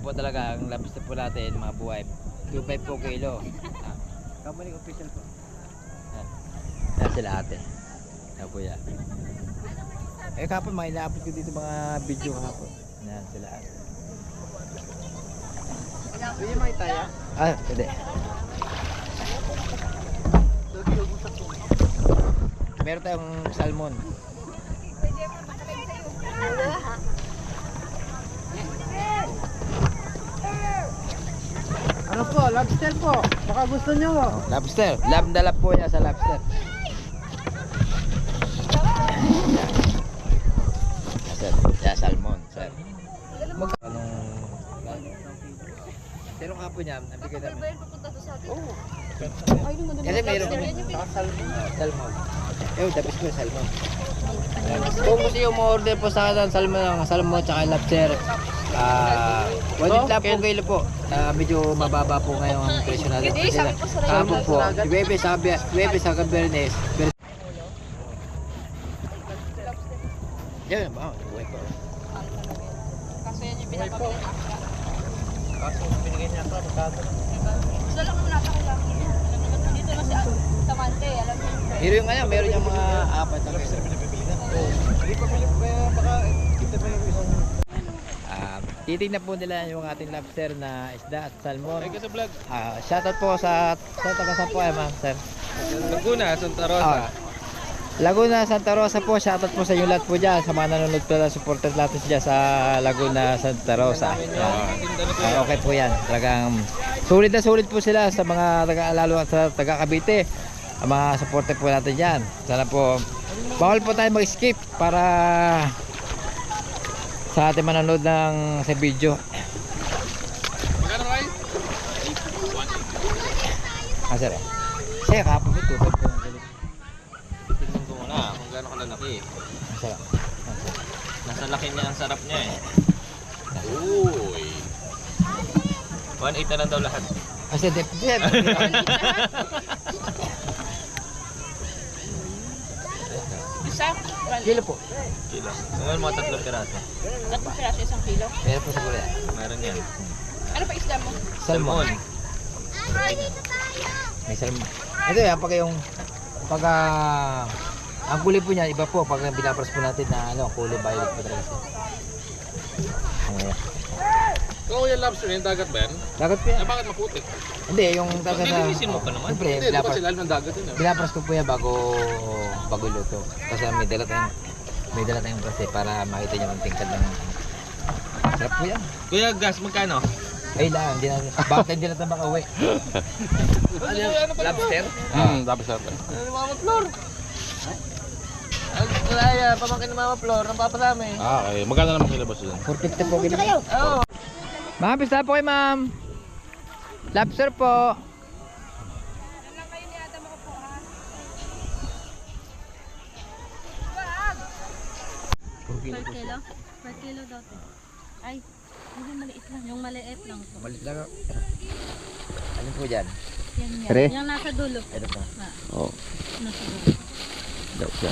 po talaga ang lobster po natin mga buhay. 2.5 po kilo. Company official po. Yan sila ate. Yan po yan. Eh kapon mga ina-upload ko dito mga video kahapon. Yan sila ate. Pwede makita ya? Ah, pwede. Meron tayong salmon. Ano po? Lobster po. Baka gusto nyo. Lobster. Lab po niya sa lobster. Sir, yeah, salmon, sir. Pero kapon niya, nabigay namin. Oo. Kasi mayroon salmon. Tapos ko salmon. Kung gusto yung order po sa akin ng salmon tsaka lobster, 1 lang po kilo po. Medyo mababa po ngayon ang presyo natin. Kasi kapon po, Webe sa Cabernet. Yan ba? Buhay po. Kaso yan yung pinapabili na. Kaso binigay niya ako. Magkano? Gusto lang naman napakilaki. Alam naman dito na sa Mante. Alam niyo. Pero yung ano, meron yung mga apat na Lobster pinapabili na? Oo. Hindi pa pili. Baka kita pa yung isang... titignan po nila yung ating lobster na isda at salmon. Ay ka sa vlog. Shoutout po sa taga saan po ma'am, sir? Laguna, Santa Rosa. Laguna, Santa Rosa po. Shoutout po sa inyo lahat po dyan. Sa mga nanonood po na supporters natin dyan sa Laguna, Santa Rosa. Okay po yan. Talagang sulit po sila sa mga lalo sa taga Cavite. Ang mga supporter po natin dyan. Sana po, bawal po tayo mag-skip para sa ating manonood ng sa video. Magkano kayo? Sir. Sir, kapag ito. Tingnan ko muna kung gaano kalalaki. Sir. Nasa laki niya ang sarap niya eh. Uy. 1.8 na lang daw lahat. Sir, Isa? kilo po. Kilo. Ngayon mga 3 piraso. 3 piraso, 1 kilo. Meron po siguro yan. Meron yan. Ano pa isda mo? Salmon. May salmon. Ito yan, pag yung ang kulay po niya, iba po pag binapras po natin na kulay violet po talaga siya. Ayan. Kung yung lobster yung dagat ba yan? Dagat po yan. Bakit maputik? Hindi, yung talaga na... Nilinisin mo pa naman? Siyempre, Hindi, di ba sila ng dagat yun? binapras ko po yan bago iluto. Kasi may dala tayong prase para makita niyo ang tingkad ng... Sarap po yan. Kuya, gas, magkano? Ay lang, bakit hindi natin makauwi? Ano yung lobster? Lobster. Ano yung Mama Flor? Kaya, pamangkin ng Mama Flor, ang papasami. Okay. Magkano naman kilabas yun? 450 po kilo. Oo. Ma'am, pista po kay ma'am. Lobster po. Per kilo? Per kilo daw to. Ay, hindi maliit lang. Yung maliit lang to. Malit lang. Ano po dyan? Yan yan. Tre? Yung nasa dulo. Ito po. Oo. Nasa dulo. Daw siya.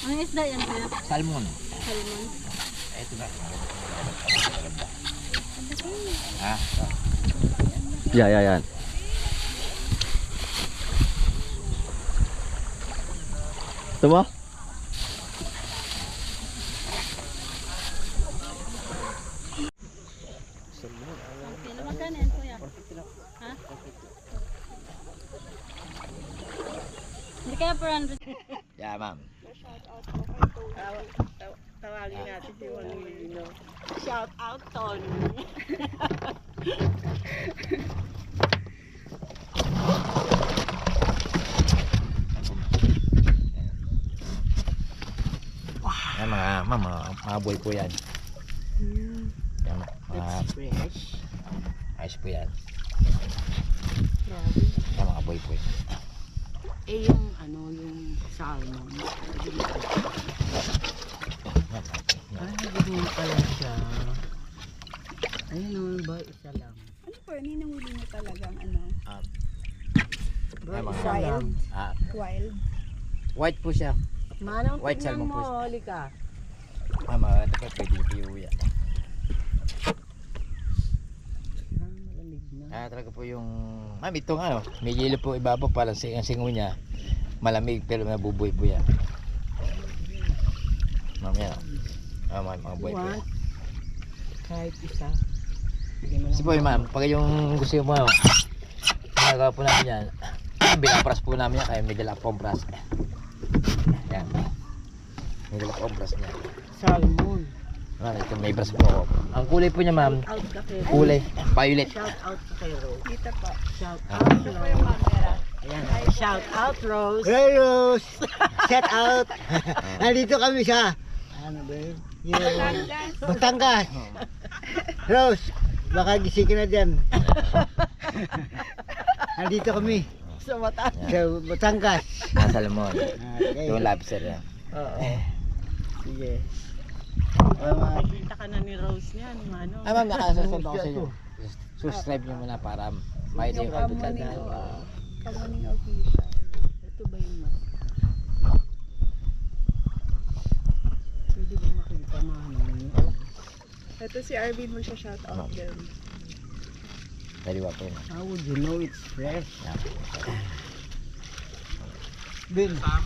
Ano isda yan kuya? Salmon. Salmon. Ito na. Yan. Ito mo? Kilo magkano yan kuya? Ha? Hindi kaya 400. Yeah, ma'am. Tawagin natin si Juanino. Shout out, Ton. Yan mga boy po yan. Yan, mga Fresh. ayos po yan. Grabe. Yan mga boy po yan. Eh yung yung salmon. Ay, ganun pala siya. Ayun naman ba, isa lang. Ano po, ninahuli mo talagang Yan, mga Wild. wild? white po siya. Manang White tignan salmon mo, po. huli ka. Mama, ito po pwede iuwi yan. Talaga po yung... Ma'am, ito nga, no? May yelo po ibabaw, parang ang singo niya. Malamig, pero nabubuhay po yan. Ma'am, yan. Ma'am, mga buhay po yan. Kahit isa. Sige mo Kasi po yun, ma'am, pag yung gusto mo, ginagawa po namin yan, binapras po namin yan, kaya may dala po ang brass. Yan. May dala po ang brass niya. Salmon. Ma'am, ito may brass po ako. Ang kulay po niya, ma'am, Out ka kay kulay violet. Shout out ka kay Rose. Dito po. Shout Ah. out Ito po yung camera. Ayan. Shout out Rose. Hey Rose! Shout out! Nandito kami sa ano ba yun? Yung Batangas. Rose, baka gising ka na dyan. Nandito kami Sa mata. sa Batangas. Nasa lemon. Okay. Yung lobster yan. Oo. Sige. Makikita ka na ni Rose niyan. Ano? Ma'am, nakasubscribe ako sa inyo. Subscribe nyo muna para may Yung yung Kamuning update. Kamuning official. Ito ba yung mas? Pwede ba makita ano? Ito si Arvin mo siya shout out din. Daliwa po yun. How would you know it's fresh? Yan. Bin. Tingnan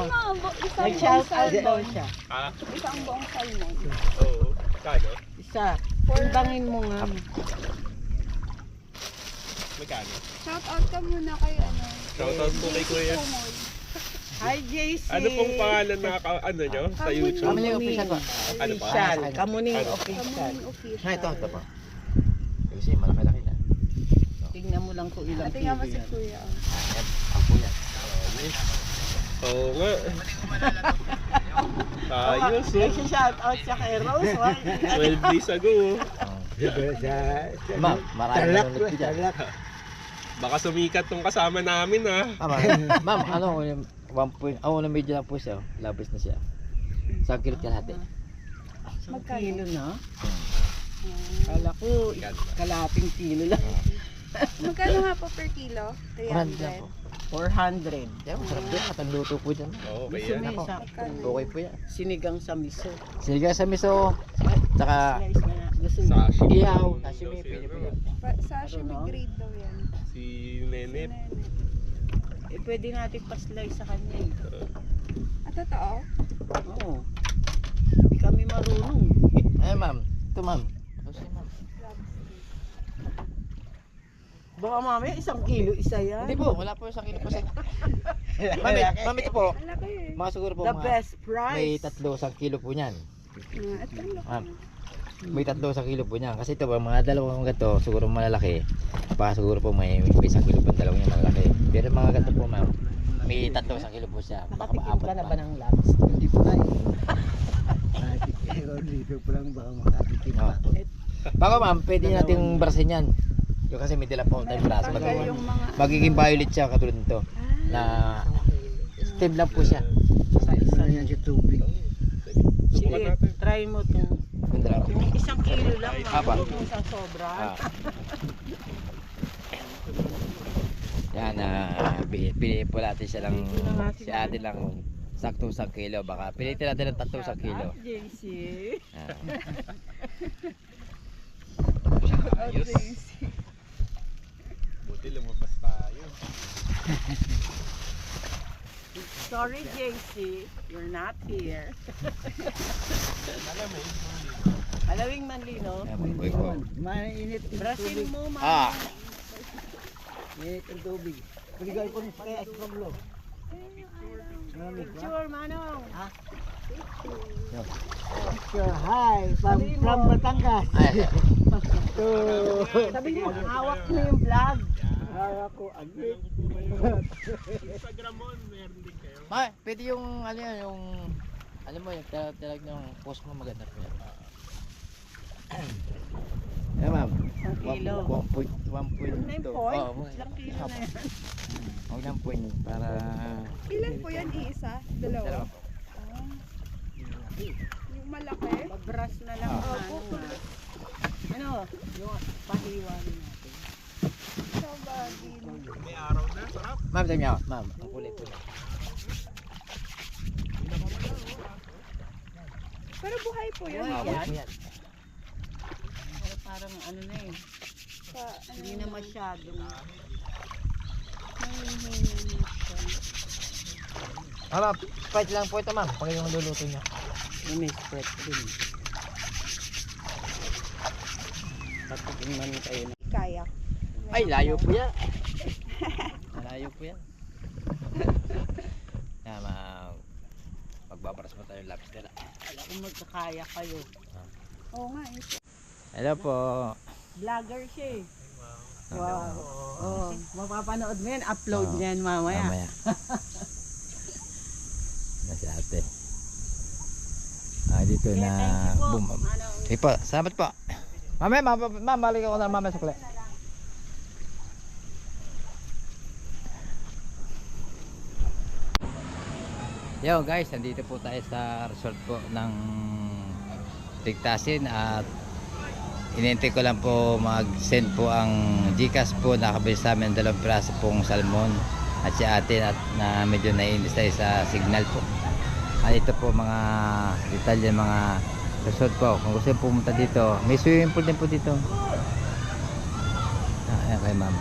mo, isang Nag-shout buong out daw salmon. siya. Isang buong salmon. Isa. Timbangin mo nga. Shout out ka muna kay ano. Shout out po kay Kuya. Kumoy. Hi JC. Ano pong pangalan na ano nyo sa YouTube? Kamuning official ba? Ano pa? Official. Kamuning Ano? official. Kamuning official. Ah, ito po. Kasi malaki-laki na. Tingnan mo lang kung ilang Tingnan mo kilo si yan. Kuya. Yan, ang po yan. Oo nga. Ayos oh. Nag-shout out siya kay Rose. 12 days ago. Ma'am, marami Talak nanonood po dyan. talak. Baka sumikat tong kasama namin ah. Ma'am, ano, 1 point, na medyo lang po siya. Labis na siya. 1 kilo kalahati. Isang kilo na? Hmm. Kala ko, kalating kilo lang. Magkano nga po per kilo? 100 lang po. 400. Yan, masarap din. Matangluto po dyan. Oo, Gusto kaya. mo Ako. sakto. Okay po yan. Sinigang sa miso. Sinigang sa miso, tsaka Slice na. Gusto mo? Sashimi. ihaw, sashimi, pwede po yan. Sashimi Ano? grade daw yan. Si Nenet. Eh, pwede natin pa-slice sa kanya eh. Ah, totoo? Oo. Hindi kami marunong. Ay, ma'am. Ito, ma'am. Ito siya, ma'am. Baka mamaya 1 kilo isa yan. Hindi po, wala po 1 kilo po sa... Ma'am, ito po. Ang laki eh. Mga siguro po The mga... best price. May 1 kilo po niyan. Ito ang laki. Ma'am. May 1 kilo po niyan. Kasi ito po, mga dalawang gato, siguro malalaki. Baka siguro po may 1 kilo po dalawang yung malalaki. Pero mga gato po, ma'am, may 1 kilo po siya. Baka Nakatikim maapat ka na pa. ba ng lobster? Hindi pa nga eh. Dito pa lang baka makatikim pa. Baka ma'am, pwede nating brasin yan. Yung kasi may dala po tayong braso. Tanggal yung mga... Magiging violet siya katulad nito. Na stem lang po siya. Sa isa Ano yan sa tubig? Sige, try mo itong Yung dala. 1 kilo lang. Apa. Huwag mo sa sobra. Ah. Yan, pili po natin siya lang, si ate lang sakto 1 kilo. Baka pilitin natin ng 3 1 kilo. JC. Ah. Ayos. Buti lumabas tayo. Sorry JC, you're not here. Alawing Manlino. Yan, buhay ko. Mainit yung Brasil tubig. mo, ma. Ah, Mainit ang tubig. Paligay ko rin kaya sa paglo. Picture, Manong. Picture, hi! From Batangas. ay, So, Sabi mo, hawak mo yung vlog. hawak ko agit. Instagram mo, meron din kayo. ma, pwede yung, ano yan, yung, alam mo, yung talag ng post mo maganda po yan. Yan ma'am. 1 kilo. 1.2. Ano yung point? Oo, Ilang kilo na yan? huwag ng point para... Ilan po yan? Isa? Dalawa? Dalawa po. Ah. Yung malaki? Pabras na lang Manong, ha. Ano? Yung pahiwanin natin. Sa bagin. May araw na, sarap. Ma'am, sabi niya, ma'am, ang kulay po. Pero buhay po yan. Ah, buhay po yan. Parang ano na eh. Sa, Hindi na masyado. Mama, price lang po ito ma'am, pag yung luluto niya. May spread din. Patitingnan kayo. kayak. Ay, layo po yan. Layo po yan. Yan, magbabaras mo tayo lapis nila. Alam ko magkakaya kayo. Oo nga eh. Hello po. Vlogger siya eh. Wow. Oh, mapapanood mo yan, upload niyan mamaya. Mamaya. Nasi ate. Dito na boom. Sige po, salamat po. Mamaya, balik ako na mamaya sukli. Yo guys, nandito po tayo sa resort po ng Tigtasin at inintay ko lang po mag-send po ang Gcash po, nakabili sa amin 2 piraso pong salmon at si ate at na medyo naiinis tayo sa signal po. At ito po mga detalye, mga resort po, kung gusto pumunta dito, may swimming pool din po dito. Ayan kay ma'am.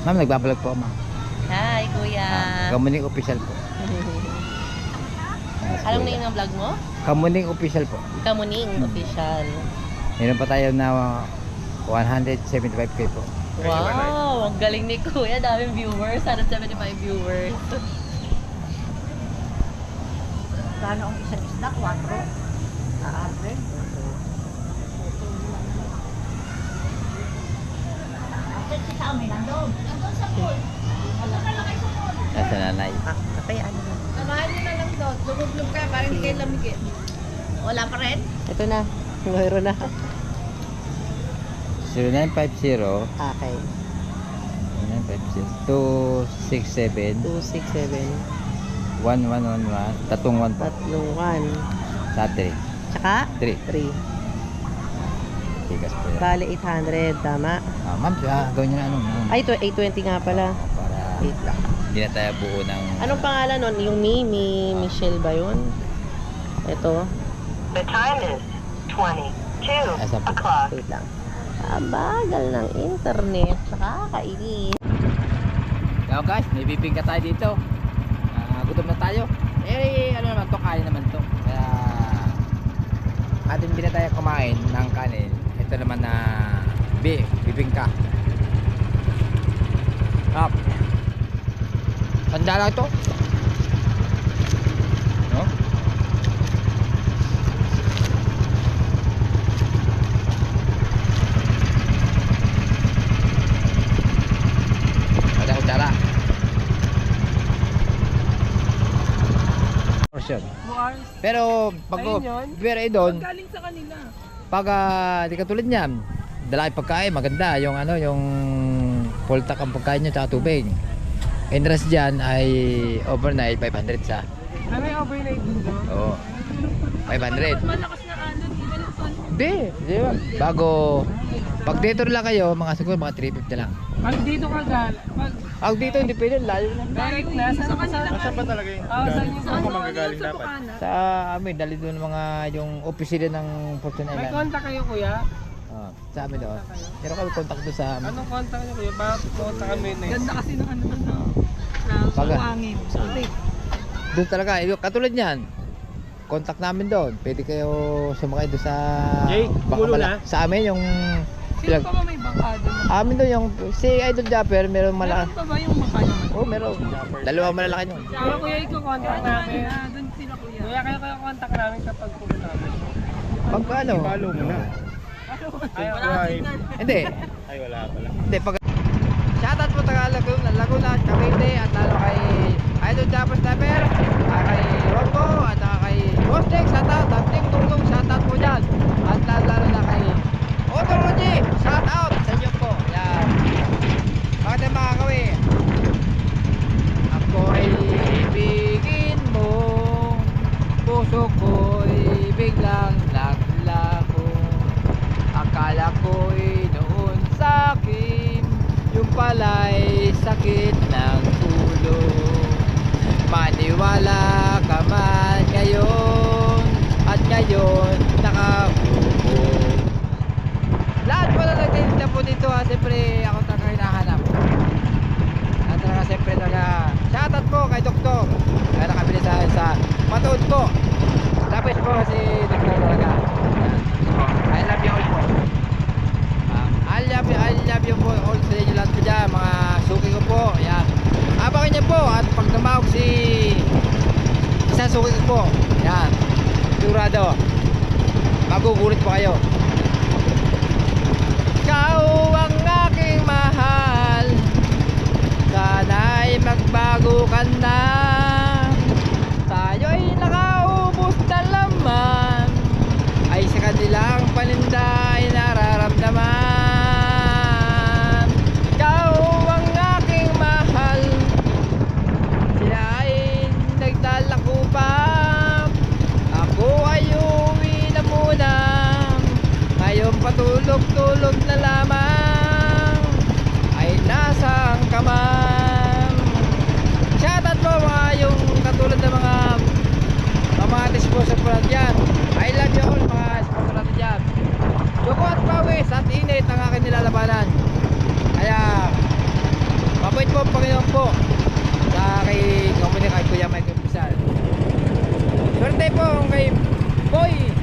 Ma'am, nagbablog po ma'am. Hi, kuya. Kamuning official po. Anong name ng vlog mo? Kamuning official po. Kamuning Official. Meron pa tayo na 175k po. Wow, ang galing ni kuya. Daming viewers. 175 viewers. Kano ang isang isda? 4? Aarre. Sa amin, nandun. Nasa nanay. Kaya ano na? Samahan nyo na lang doon. Lugog-lug ka, parang hindi kayo lamigin. Wala pa rin? Ito na. Mayroon na. 0950 Okay. 267 267 1111 tatong 1 po 31. sa 3 Tsaka 3 3. tigas po yan. Bale 800. Tama. Ma'am, gawin nyo na ano Ay, 820 nga pala. para Wait lang. hindi na tayo buo ng Anong pangalan nun? Yung Mimi, Michelle ba yun? Ito. The time is 22 Asa po? o'clock. Wait lang. Ang bagal ng internet. Nakakainis. Yo guys, may bibingka tayo dito. Gutom na tayo. Ano naman to, kaya naman to. Kaya atin hindi na tayo kumain ng kanin. Ito naman na bibingka. Up. Sanda lang ito. No? Ada kutsara. Portion. Pero pag pero doon Galing sa kanila. pag di katulad niyan, dala yung pagkain maganda, yung ano, yung full tank ang pagkain niya tsaka tubig. Entrance diyan ay overnight 500 sa. Ano yung overnight dito? Oo. 500. Malakas na ano, di ba nito? Di ba? Bago pag dito lang kayo, mga siguro mga 350 lang. Pag dito ka Pag dito hindi pwede, layo na. direct na, sa kanila. Saan ba talaga yun? Saan yung saan magagaling dapat? Sa amin, dali doon mga yung opisina ng Fortune May Island. contact kayo kuya? Sa amin doon. Pero kami contact doon sa amin. Anong contact niyo kuya? Bakit contact kami na yun? Ganda kasi ng ano doon. Pag Hangin. Sorry. doon talaga, katulad niyan. Contact namin doon. Pwede kayo sumakay doon sa Jay, kumulo na? sa amin yung Sino pa ba may bangka doon? amin doon yung si Idol Japper, meron malaki. Meron pa ba yung bangka naman? Oh, meron. Dalawa malalaki nun. Kaya kuya, iko-contact namin. Doon sila kuya. Kuya, kaya contact namin kapag pumunta kami. Pag ano? Follow mo na. Ay, Hindi. Ay, wala pala. Hindi, pag shoutout po taga Laguna, Cavite at lalo kay Idol Japper Sniper, kay Rombo at kay Boss Dick, shoutout, Dampling Tungtong, shoutout po dyan. At lalo na kay Otoroji, shoutout sa inyo po. Yan. Bakit tayo makakawin? Ako ay ibigin mo, puso ko'y biglang naglako. Akala ko'y noon sa'kin, yung pala'y sakit ng ulo. Maniwala ka man ngayon, at ngayon sigurado magugulit po kayo. Ikaw ang aking mahal, sana'y magbago ka na. Tayo'y nakaubos na laman, ay sa kanilang paninda ay nararamdaman. Ikaw ang aking mahal, sila ay naglalako pa, ako ay uwi na muna. Ngayon patulog-tulog na lamang, ay nasang ka man. Shoutout po mga yung katulad ng mga sponsor po natin dyan. I love you all mga sponsor natin dyan. Dugo at pawis at init ang aking nilalabanan. Kaya mabait po Panginoon po sa aking company kay Kuya Mike Pisal. Swerte po kay Boy